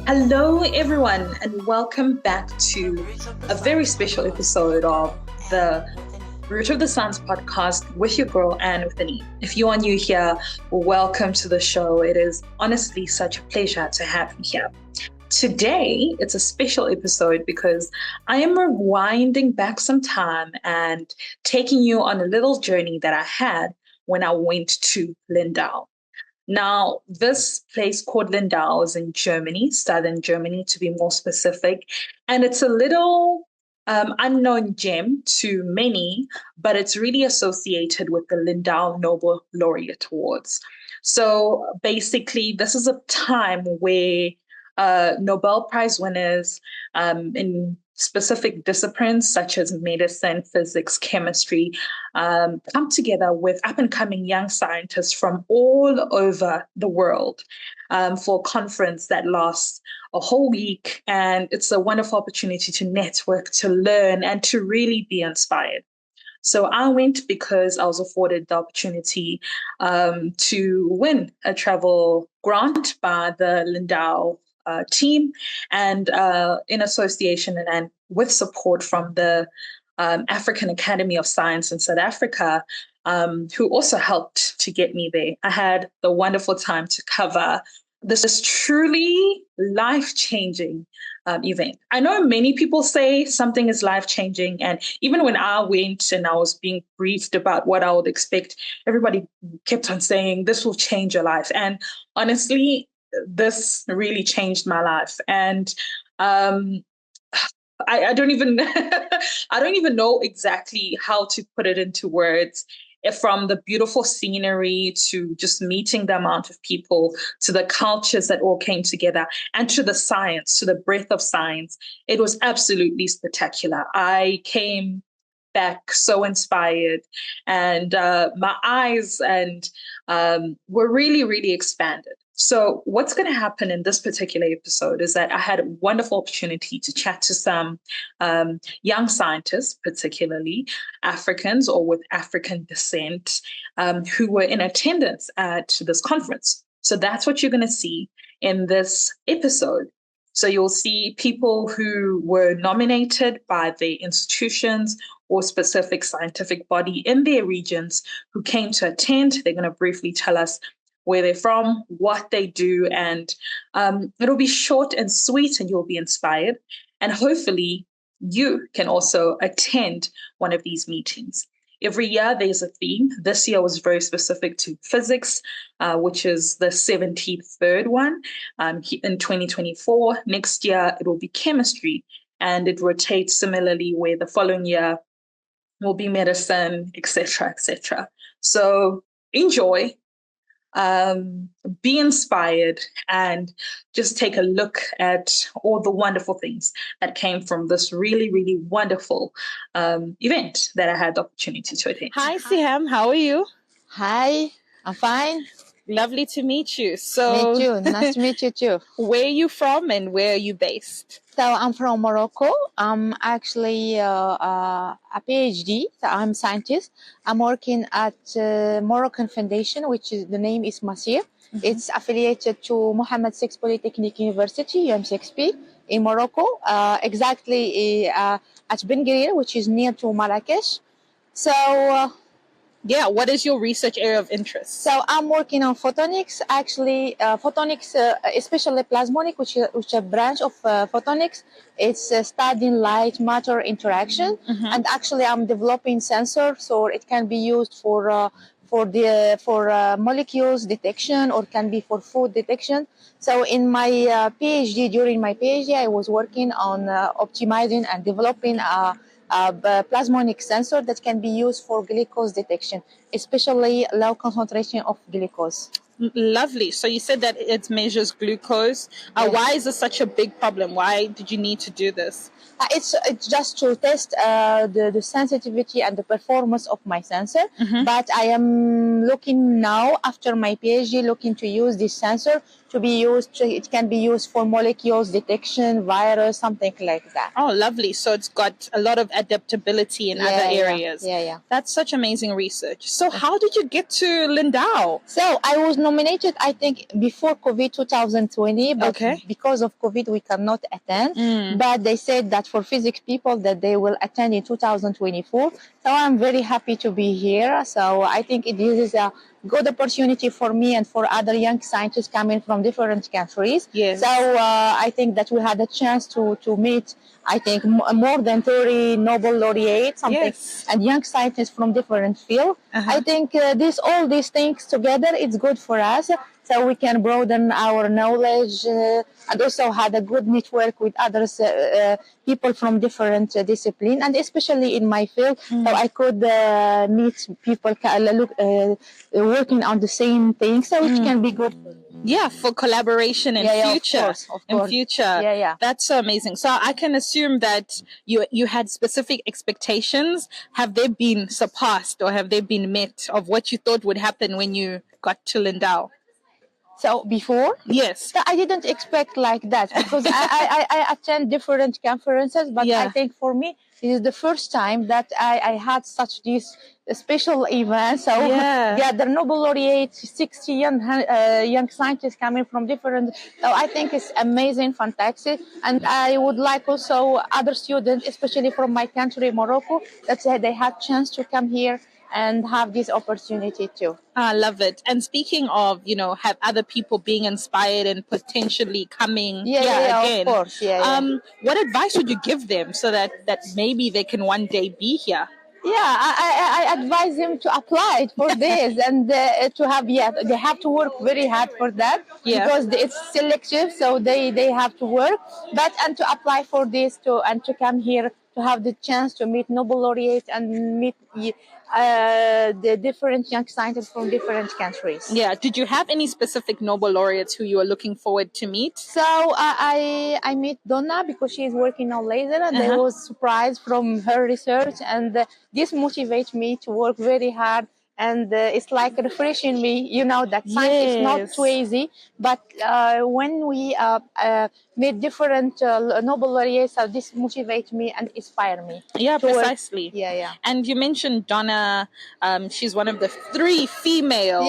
Hello, everyone, and welcome back to a very special episode of the Root of the Science podcast with your girl, Anne with an E. If you are new here, welcome to the show. It is honestly such a pleasure to have you here. Today, it's a special episode because I am rewinding back some time and taking you on a little journey that I had when I went to Lindau. Now, this place called Lindau is in Germany, southern Germany to be more specific. And it's a little unknown gem to many, but it's really associated with the Lindau Nobel Laureate Awards. So basically, this is a time where Nobel Prize winners in specific disciplines such as medicine, physics, chemistry, come together with up and coming young scientists from all over the world for a conference that lasts a whole week. And it's a wonderful opportunity to network, to learn, and to really be inspired. So I went because I was afforded the opportunity to win a travel grant by the Lindau team and in association and with support from the African Academy of Science in South Africa, who also helped to get me there. I had the wonderful time to cover this truly life-changing event. I know many people say something is life-changing, and even when I went and I was being briefed about what I would expect, everybody kept on saying, this will change your life. And honestly, this really changed my life. And I don't even I don't even know exactly how to put it into words. From the beautiful scenery to just meeting the amount of people, to the cultures that all came together, and to the science, to the breadth of science, it was absolutely spectacular. I came back so inspired, and my eyes and were really, really expanded. So what's going to happen in this particular episode is that I had a wonderful opportunity to chat to some young scientists, particularly Africans or with African descent, who were in attendance at this conference. So that's what you're going to see in this episode. So you'll see people who were nominated by their institutions or specific scientific body in their regions who came to attend. They're going to briefly tell us where they're from, what they do, and it'll be short and sweet, and you'll be inspired. And hopefully you can also attend one of these meetings. Every year there's a theme. This year was very specific to physics, which is the 73rd one in 2024. Next year it will be chemistry, and it rotates similarly where the following year will be medicine, etc., etc. So enjoy. Be inspired and just take a look at all the wonderful things that came from this really, really wonderful event that I had the opportunity to attend. Hi, Siham. How are you? Hi, I'm fine. Lovely to meet you. Me So, too. Nice to meet you too. where are you from and where are you based? So I'm from Morocco. I'm actually a PhD. So I'm a scientist. I'm working at Moroccan Foundation, which is the name is Masir. It's affiliated to Mohammed VI Polytechnic University, UM6P, in Morocco, exactly at Ben Guerir, which is near to Marrakesh. So Yeah, what is your research area of interest? So I'm working on photonics, actually, photonics, especially plasmonic, which is a branch of photonics. It's studying light matter interaction, and actually I'm developing sensors, so it can be used for molecules detection, or can be for food detection. So in my PhD, during my PhD, I was working on optimizing and developing a plasmonic sensor that can be used for glucose detection, especially low concentration of glucose. Lovely. So you said that it measures glucose. Yes. Why is this such a big problem? Why did you need to do this? It's just to test the sensitivity and the performance of my sensor. But I am looking now, after my PhD, looking to use this sensor to be used. It can be used for molecules detection, virus, something like that. Oh, lovely. So it's got a lot of adaptability in other areas. Yeah. That's such amazing research. So how did you get to Lindau? So I was nominated, I think, before COVID 2020, but because of COVID, we cannot attend. But they said that for physics people that they will attend in 2024. So I'm very happy to be here. So I think this is a good opportunity for me and for other young scientists coming from different countries. Yes. So I think that we had a chance to meet, I think, more than 30 Nobel laureates, and young scientists from different fields. I think all these things together, it's good for us. So we can broaden our knowledge and also have a good network with others, people from different disciplines, and especially in my field, so I could meet people working on the same thing, so it can be good. Yeah, for collaboration in future. Of course. In future. Yeah. That's so amazing. So I can assume that you had specific expectations. Have they been surpassed or have they been met of what you thought would happen when you got to Lindau? So before? Yes. I didn't expect like that because I attend different conferences, but I think for me, this is the first time that I had such this special event. So the Nobel laureate, 60 young scientists coming from different. So I think it's amazing, fantastic, and I would like also other students, especially from my country, Morocco, that they had chance to come here and have this opportunity too. I love it. And speaking of, have other people being inspired and potentially coming here again. Of course. What advice would you give them so that maybe they can one day be here? I advise them to apply for this and to have, they have to work very hard for that because it's selective, so they have to work, and to apply for this and to come here to have the chance to meet Nobel laureates and meet the different young scientists from different countries. Yeah. Did you have any specific Nobel laureates who you were looking forward to meet? So I meet Donna because she is working on laser, and I was surprised from her research, and this motivates me to work very hard. And it's like refreshing me, that science is not too easy. But when we meet different Nobel laureates, this motivates me and inspire me. Yeah, precisely. Yeah. And you mentioned Donna. She's one of the three female.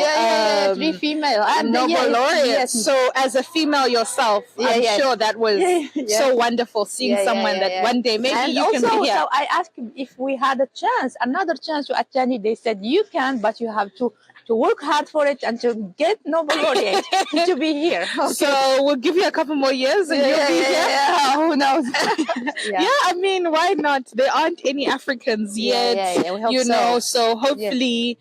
Three female and Nobel laureates. So as a female yourself, I'm sure that was so wonderful seeing someone that one day maybe and you also, can be here. So I asked if we had another chance to attend it. They said you can, but you have to work hard for it and to get Nobel laureate to be here. Okay. So we'll give you a couple more years and you'll be here. Yeah, who knows? I mean, why not? There aren't any Africans yet, we hope so hopefully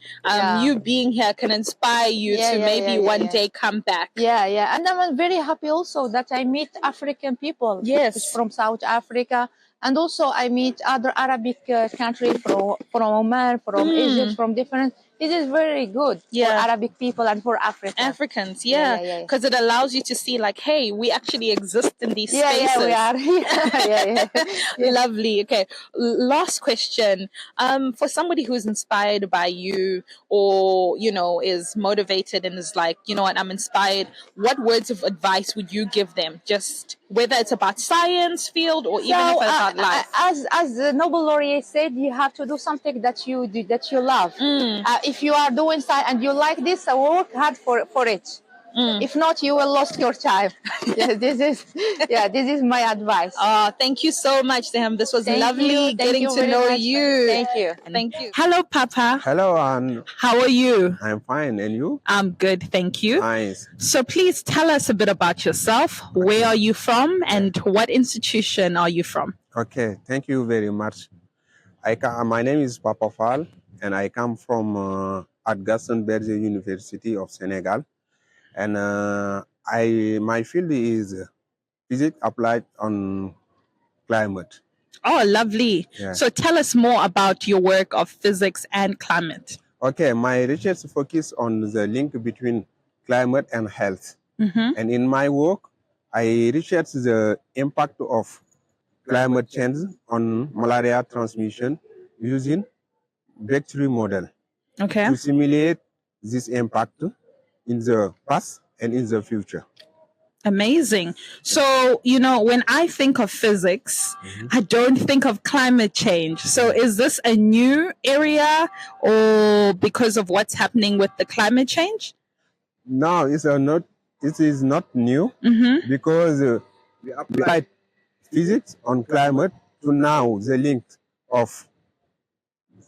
you being here can inspire you to maybe one day come back. Yeah. And I'm very happy also that I meet African people. Yes. From South Africa. And also I meet other Arabic countries from Oman, from Egypt, from different. This is very good for Arabic people and for Africans, because it allows you to see like, hey, we actually exist in these spaces. We are. Lovely. Okay, last question. For somebody who's inspired by you or, is motivated and is like, you know what, I'm inspired, what words of advice would you give them? Just whether it's about science field or even if it's about life. As the Nobel laureate said, you have to do something that you do, that you love. If you are doing science and you like this, so work hard for it. If not, you will lose your time. This is my advice. Thank you so much, Sam. This was lovely getting to know you. Thank you. Hello, Papa. Hello, Anne. How are you? I'm fine. And you? I'm good, thank you. Nice. So please tell us a bit about yourself. Where are you from and what institution are you from? Okay, thank you very much. My name is Papa Fall and I come from at Gaston Berger University of Senegal. And my field is physics applied on climate. Oh, lovely. Yeah. So tell us more about your work of physics and climate. Okay, my research focus on the link between climate and health. And in my work, I research the impact of climate change on malaria transmission using bacteria model to simulate this impact in the past and in the future. Amazing. So, you know, when I think of physics, I don't think of climate change. So, is this a new area or because of what's happening with the climate change? No, it is not new because we applied physics on climate to now the link of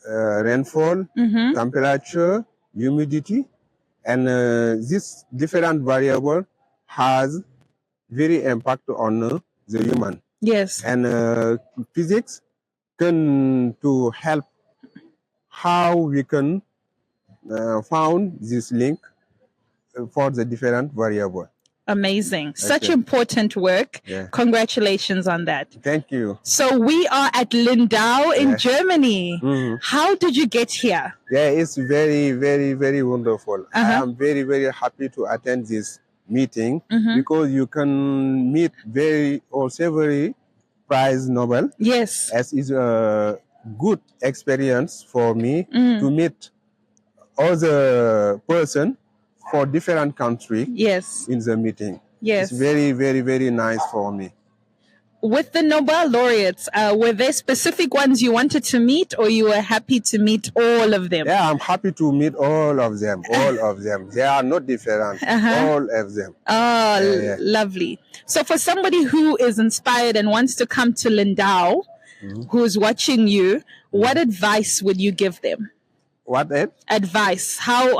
rainfall, temperature, humidity, and this different variable has very impact on the human. Yes. And physics can to help how we can found this link for the different variable. Amazing. Such Okay. important work. Yeah. Congratulations on that. Thank you. So we are at Lindau in Yes. Germany. Mhm. How did you get here? Yeah, it's very, very, very wonderful. I Uh-huh. am very, very happy to attend this meeting because you can meet several prize Nobel. Yes. As is a good experience for me to meet other person for different country Yes. in the meeting. Yes. It's very, very, very nice for me. With the Nobel laureates, were there specific ones you wanted to meet or you were happy to meet all of them? Yeah, I'm happy to meet all of them. All of them. They are not different. All of them. Oh, Yeah. lovely. So for somebody who is inspired and wants to come to Lindau, who's watching you, what advice would you give them? What else? Advice. How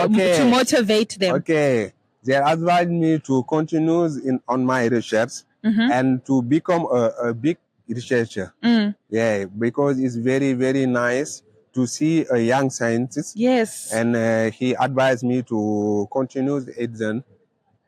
Okay. to motivate them? Okay. They advised me to continue on my research and to become a big researcher. Yeah, because it's very, very nice to see a young scientist. Yes. And he advised me to continue it then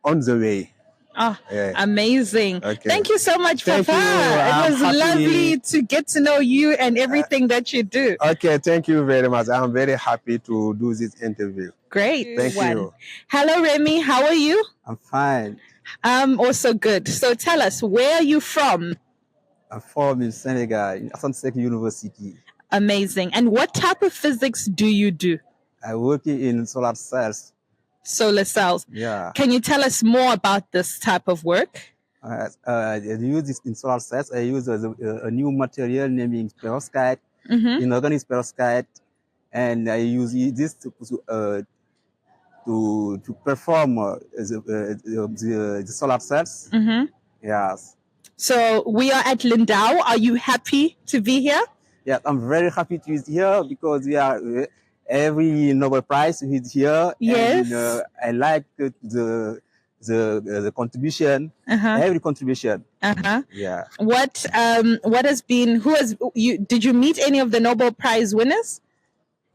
on the way. Oh, Yeah. amazing. Okay. Thank you so much, Thank Papa. you. It I'm was happy. lovely to get to know you and everything that you do. Okay, thank you very much. I'm very happy to do this interview. Great. Thank you. Hello, Remy. How are you? I'm fine. I'm also good. So tell us, where are you from? I'm from in Senegal, in Asante University. Amazing. And what type of physics do you do? I work in solar cells. Solar cells. Yeah. Can you tell us more about this type of work? I use this in solar cells. I use a new material named perovskite, inorganic perovskite, and I use this to perform the solar cells. Yes. So we are at Lindau. Are you happy to be here? Yeah, I'm very happy to be here because we are every Nobel Prize is here. Yes. And I like the contribution, every contribution. Yeah. What has been? Did you meet any of the Nobel Prize winners?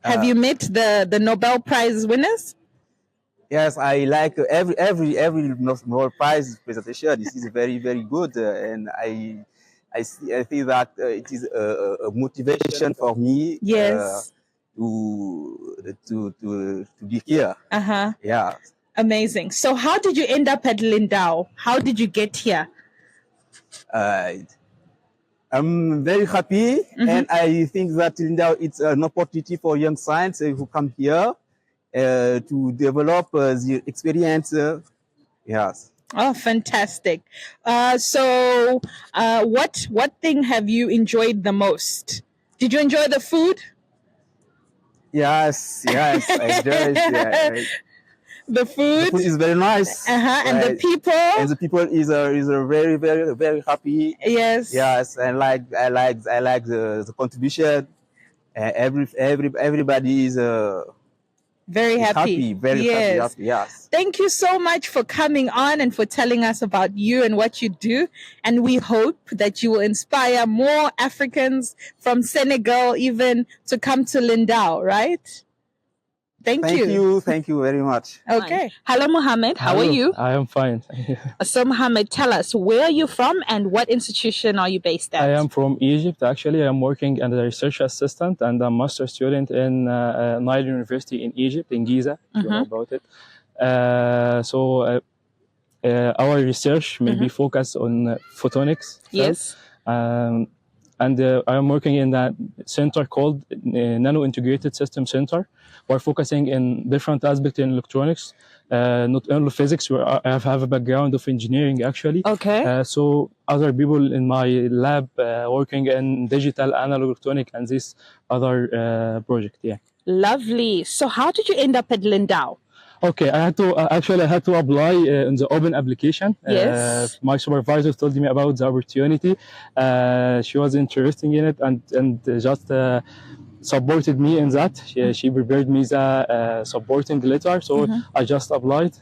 Have you met the Nobel Prize winners? Yes, I like every Nobel Prize presentation. This is very, very good, and I think that it is a motivation for me. Yes. To be here. Yeah. Amazing. So how did you end up at Lindau? How did you get here? I'm very happy, and I think that Lindau it's an opportunity for young scientists who come here to develop the experience. Yes. Oh, fantastic. So what thing have you enjoyed the most? Did you enjoy the food? Yes, I enjoy it. Yeah. The food? The food is very nice. And the people? And the people is very, very, very happy. Yes. Yes, I like the contribution. Everybody is very happy. Very happy. Yes. Thank you so much for coming on and for telling us about you and what you do. And we hope that you will inspire more Africans from Senegal even to come to Lindau, right? Thank you. Thank you very much. Okay. Hello, Mohammed. How are you? I am fine. So, Mohammed, tell us, where are you from and what institution are you based at? I am from Egypt. Actually, I am working as a research assistant and a master student in Nile University in Egypt, in Giza, if you know about it. Our research may be focused on photonics. Yes. and I am working in that center called Nano Integrated System Center. We're focusing in different aspects in electronics, not only physics. Where I have a background of engineering actually. Okay. So other people in my lab working in digital, analog, electronic, and this other project. Yeah. Lovely. So how did you end up at Lindau? Okay, I had to apply in the open application. Yes. My supervisor told me about the opportunity. She was interested in it and just supported me in that. She prepared me the supporting letter, so I just applied.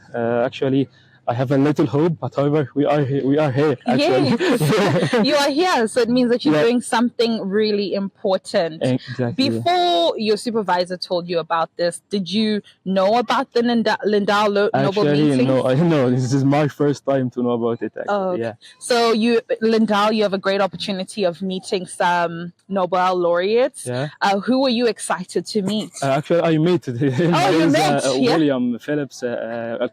Actually, I have a little hope, but however, we are here actually. Yes. You are here, so it means that you're doing something really important. Exactly. Before your supervisor told you about this, did you know about the Lindau Nobel Meeting? No, this is my first time to know about it. Actually. Oh, okay. Yeah. So Lindau, you have a great opportunity of meeting some Nobel laureates. Yeah. Who were you excited to meet? Actually, I met him. You met? William Phillips,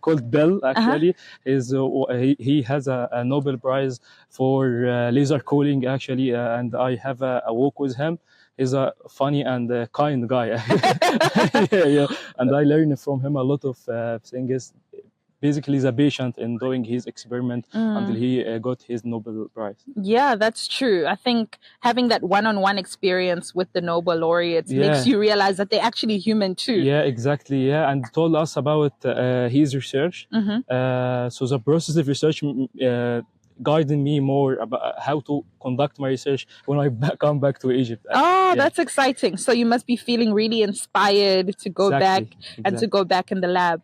called Bill. Actually, he has a Nobel Prize for laser cooling. Actually, and I have a walk with him. He's a funny and kind guy. Yeah. And I learned from him a lot of things. Basically, the patient in doing his experiment until he got his Nobel Prize. Yeah, that's true. I think having that one-on-one experience with the Nobel laureates makes you realize that they're actually human too. Yeah, exactly. Yeah, and told us about his research. So the process of research guided me more about how to conduct my research when I come back to Egypt. That's exciting. So you must be feeling really inspired to go back and to go back in the lab.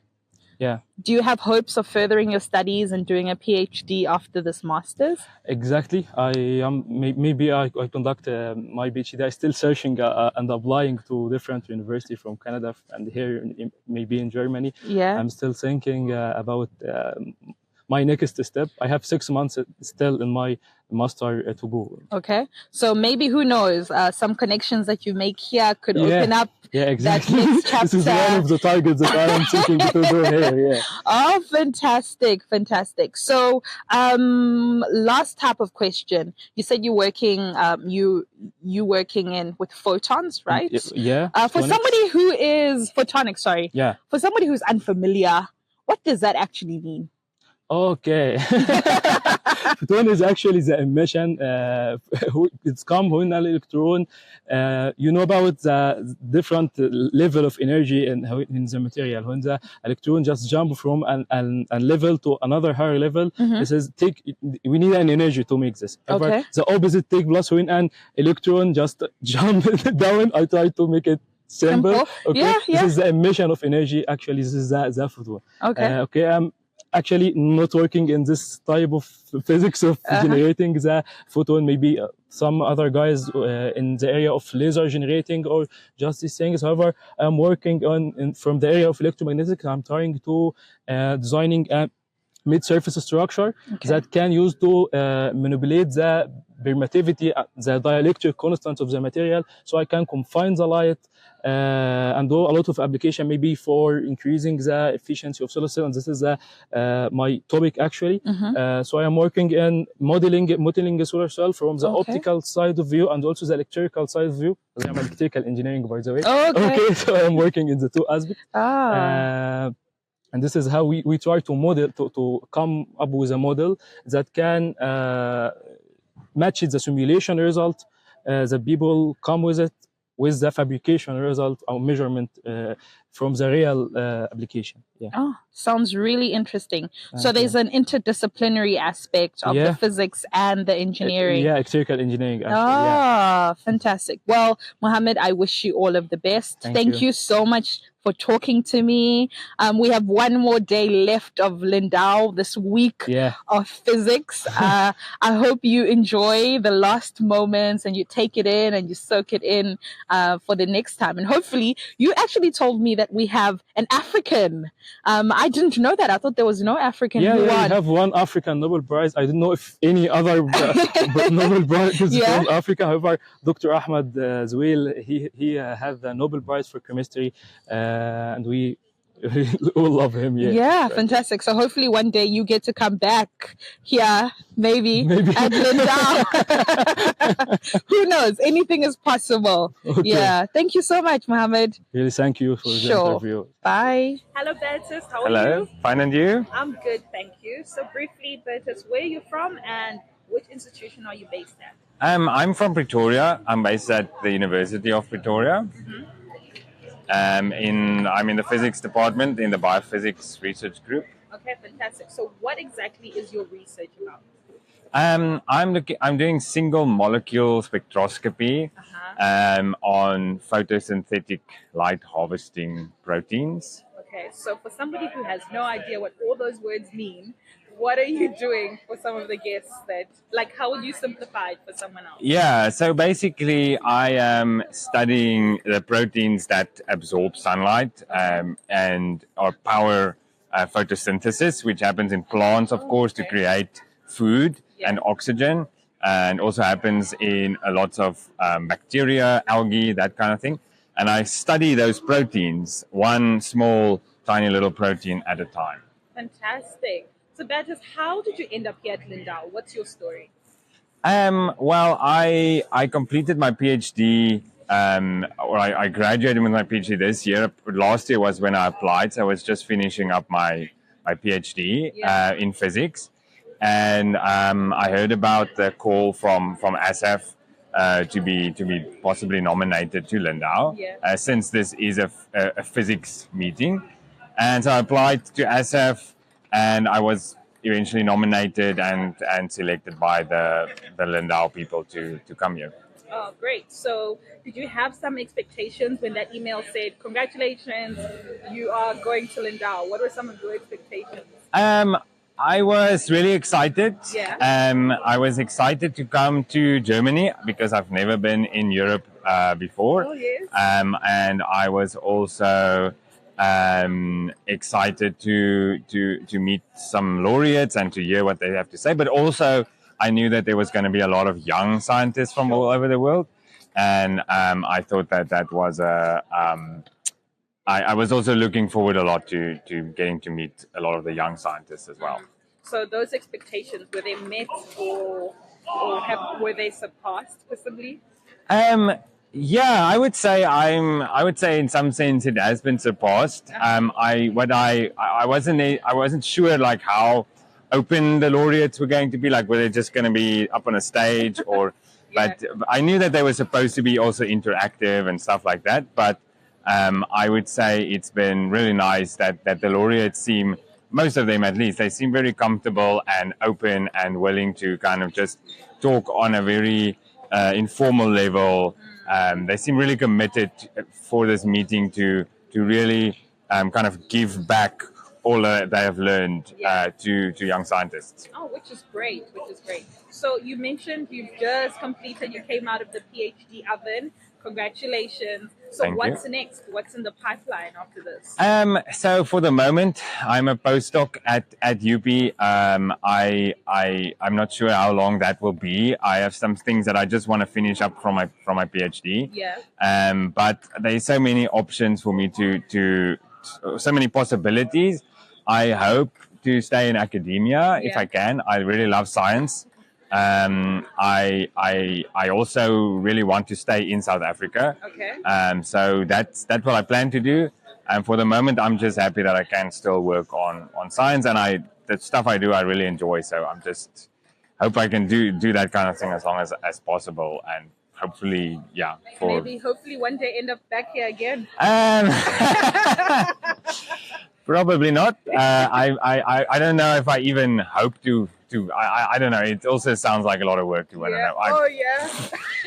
Yeah. Do you have hopes of furthering your studies and doing a PhD after this master's? Exactly. I am. Maybe I conduct my PhD. I'm still searching and applying to different universities from Canada and here, maybe in Germany. Yeah. I'm still thinking about my next step. I have 6 months still in my master to go. Okay. So maybe, who knows, some connections that you make here could open up that next chapter. This is one of the targets that I am seeking to do here. Yeah. Oh, fantastic. So, last type of question. You said you're working, you working in with photons, right? Yeah. For somebody who is photonics, sorry. Yeah. For somebody who's unfamiliar, what does that actually mean? Okay. Photon is actually the emission. It's come when an electron, you know about the different level of energy in the material. When the electron just jump from a level to another higher level, this is we need an energy to make this. Okay. The opposite take place when an electron just jump down. I try to make it simple. Okay. Yeah. This is the emission of energy. Actually, this is the photon. Okay. Okay. Actually not working in this type of physics of generating the photon. Maybe some other guys in the area of laser generating or just these things. However, I'm working from the area of electromagnetic. I'm trying to designing a mid-surface structure that can use to manipulate the permittivity, the dielectric constant of the material, so I can confine the light and do a lot of application, maybe for increasing the efficiency of solar cell. And this is my topic actually. So I am working in modeling a solar cell from the optical side of view and also the electrical side of view. I am electrical engineering, by the way. Okay, so I am working in the two aspects. And this is how we try to model, to come up with a model that can match the simulation result that people come with it, with the fabrication result or measurement from the real application. Yeah. Oh, sounds really interesting. So there's an interdisciplinary aspect of the physics and the engineering. Yeah, electrical engineering. Actually, fantastic. Well, Mohammed, I wish you all of the best. Thank you so much for talking to me. We have one more day left of Lindau this week of physics. I hope you enjoy the last moments and you take it in and you soak it in for the next time. And hopefully, you actually told me that we have an African. I didn't know that. I thought there was no African who won. We have one African Nobel Prize. I didn't know if any other Nobel Prize is from Africa. However, Dr. Ahmed Zouil, he had the Nobel Prize for chemistry. And we We'll love him. Yeah. Yeah, fantastic. So hopefully one day you get to come back here, maybe. At Lindau. Who knows? Anything is possible. Okay. Yeah. Thank you so much, Mohammed. Really, thank you for the interview. Bye. Hello, Bertus. How are Hello, you? fine, and you? I'm good, thank you. So briefly, Bertus, where are you from and which institution are you based at? I'm from Pretoria. I'm based at the University of Pretoria. I'm in the physics department in the biophysics research group. Okay, fantastic. So what exactly is your research about? I'm doing single molecule spectroscopy on photosynthetic light harvesting proteins. Okay, so for somebody who has no idea what all those words mean, what are you doing for some of the guests that, like, how would you simplify it for someone else? Yeah, so basically I am studying the proteins that absorb sunlight and or power photosynthesis, which happens in plants, of course, to create food and oxygen, and also happens in a lot of bacteria, algae, that kind of thing. And I study those proteins, one small, tiny little protein at a time. Fantastic. So Bertus, how did you end up here at Lindau? What's your story? Well, I completed my PhD, or I graduated with my PhD this year. Last year was when I applied, so I was just finishing up my PhD in physics. And I heard about the call from ASAF to be possibly nominated to Lindau, since this is a physics meeting. And so I applied to ASAF, and I was eventually nominated and selected by the Lindau people to come here. Oh, great. So did you have some expectations when that email said, congratulations, you are going to Lindau? What were some of your expectations? I was really excited. I was excited to come to Germany because I've never been in Europe before. Oh, yes. And I was also excited to meet some laureates and to hear what they have to say. But also, I knew that there was going to be a lot of young scientists from all over the world. And I thought that was I was also looking forward a lot to getting to meet a lot of the young scientists as well. So those expectations, were they met or were they surpassed possibly? Yeah, I would say in some sense it has been surpassed. I wasn't sure like how open the laureates were going to be, like were they just going to be up on a stage or but I knew that they were supposed to be also interactive and stuff like that, but I would say it's been really nice that the laureates seem, most of them at least, they seem very comfortable and open and willing to kind of just talk on a very informal level. They seem really committed for this meeting to really kind of give back all that they have learned to young scientists. Oh, which is great. So you mentioned you've just completed, you came out of the PhD oven. Congratulations. So what's next? What's in the pipeline after this? So for the moment, I'm a postdoc at UP. I'm not sure how long that will be. I have some things that I just want to finish up from my PhD. But there's so many options for me to so many possibilities. I hope to stay in academia if I can. I really love science. I also really want to stay in South Africa. So that's what I plan to do. And for the moment, I'm just happy that I can still work on science, and the stuff I do, I really enjoy. So I'm just hope I can do that kind of thing as long as possible, and hopefully, maybe hopefully one day end up back here again. Probably not. I don't know if I even hope to. I don't know. It also sounds like a lot of work to. I don't know.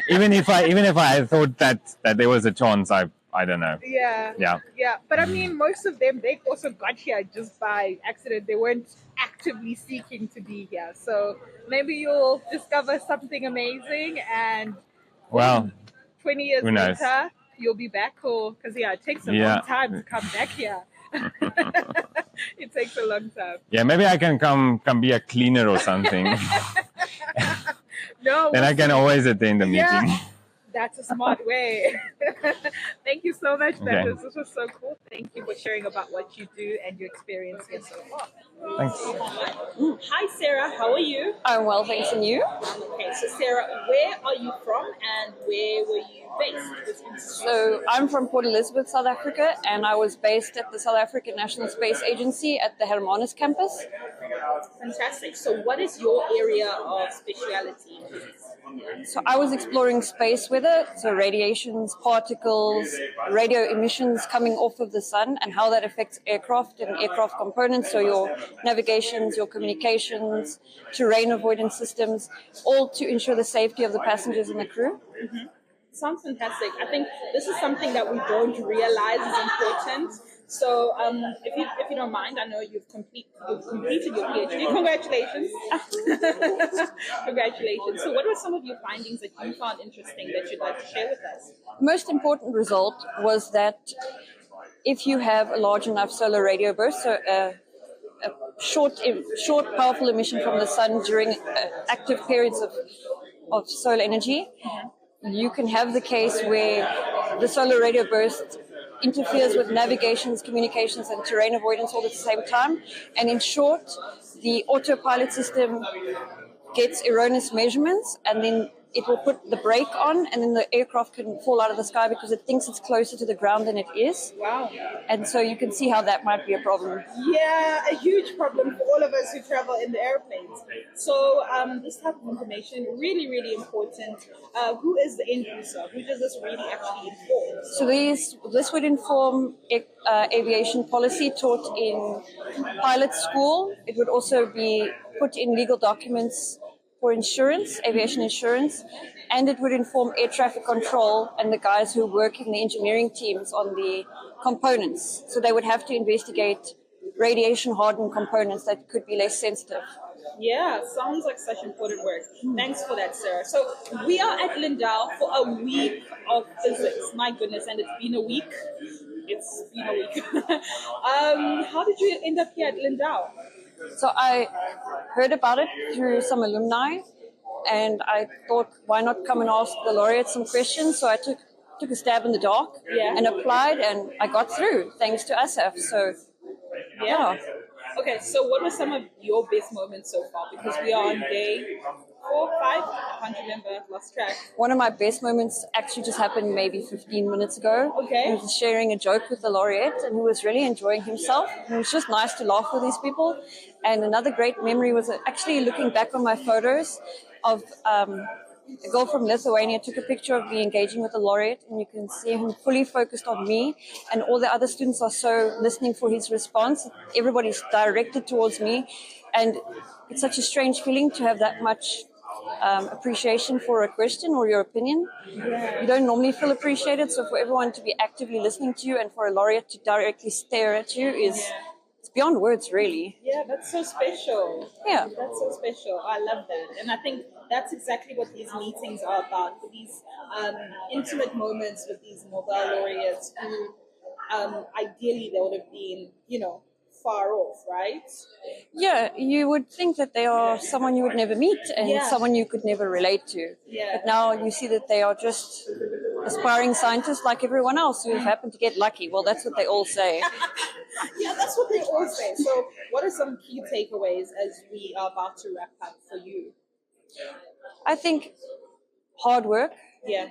Even if I had thought that there was a chance, I don't know. Yeah. But I mean, most of them, they also got here just by accident. They weren't actively seeking to be here. So maybe you'll discover something amazing, and 20 years later, you'll be back. Because it takes a long time to come back here. It takes a long time. Yeah, maybe I can come be a cleaner or something. No. Then I can always attend the meeting. That's a smart way. Thank you so much, Okay. This was so cool. Thank you for sharing about what you do and your experience here so far. Thanks. Hi, Sarah. How are you? I'm well, thanks, and you? Okay, so Sarah, where are you from and where were you based? So I'm from Port Elizabeth, South Africa, and I was based at the South African National Space Agency at the Hermanus campus. Fantastic. So what is your area of speciality? So I was exploring space weather, so radiations, particles, radio emissions coming off of the sun, and how that affects aircraft and aircraft components, so your navigations, your communications, terrain avoidance systems, all to ensure the safety of the passengers and the crew. Mm-hmm. Sounds fantastic. I think this is something that we don't realize is important. So, if you don't mind, I know you've completed your PhD. Congratulations! Congratulations. So, what were some of your findings that you found interesting that you'd like to share with us? Most important result was that if you have a large enough solar radio burst, so a short, powerful emission from the sun during active periods of solar energy, you can have the case where the solar radio burst interferes with navigations, communications, and terrain avoidance all at the same time. And in short, the autopilot system gets erroneous measurements, and then it will put the brake on, and then the aircraft can fall out of the sky because it thinks it's closer to the ground than it is. Wow. And so you can see how that might be a problem. Yeah, a huge problem for all of us who travel in the airplanes. So this type of information, really, really important. Who is the end user? Who does this really actually inform? So this would inform aviation policy taught in pilot school. It would also be put in legal documents for insurance, aviation insurance, and it would inform air traffic control and the guys who work in the engineering teams on the components. So they would have to investigate radiation-hardened components that could be less sensitive. Yeah, sounds like such important work. Thanks for that, Sarah. So we are at Lindau for a week of physics. My goodness, and it's been a week. It's been a week. How did you end up here at Lindau? So I heard about it through some alumni, and I thought, why not come and ask the laureate some questions? So I took a stab in the dark and applied, and I got through thanks to ASAF. So yeah. Okay, so what were some of your best moments so far? Because we are on day 4, 5, I can't remember, I've lost track. One of my best moments actually just happened maybe 15 minutes ago. Okay. I was sharing a joke with the laureate, and he was really enjoying himself. It was just nice to laugh with these people. And another great memory was actually looking back on my photos of a girl from Lithuania took a picture of me engaging with the laureate, and you can see him fully focused on me, and all the other students are so listening for his response. Everybody's directed towards me, and it's such a strange feeling to have that much appreciation for a question or your opinion. Yeah. You don't normally feel appreciated, so for everyone to be actively listening to you and for a laureate to directly stare at you is it's beyond words, really. Yeah, that's so special. Yeah. That's so special. I love that. And I think that's exactly what these meetings are about, for these intimate moments with these Nobel laureates who ideally they would have been, far off, right? Yeah, you would think that they are someone you would never meet and someone you could never relate to. Yeah. But now you see that they are just aspiring scientists like everyone else who happened to get lucky. Well, that's what they all say. Yeah, that's what they all say. So what are some key takeaways as we are about to wrap up for you? I think hard work. Yeah.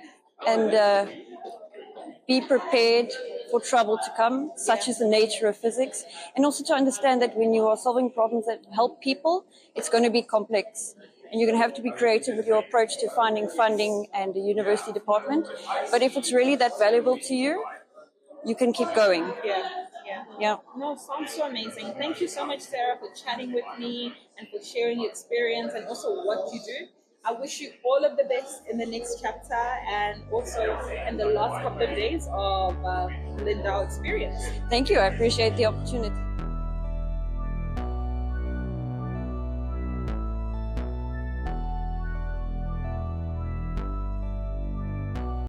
And be prepared for trouble to come, such is the nature of physics. And also to understand that when you are solving problems that help people, it's going to be complex. And you're going to have to be creative with your approach to finding funding and a university department. But if it's really that valuable to you, you can keep going. Yeah. No, sounds so amazing. Thank you so much, Sarah, for chatting with me and for sharing your experience and also what you do. I wish you all of the best in the next chapter and also in the last couple of days of Lindau experience. Thank you. I appreciate the opportunity.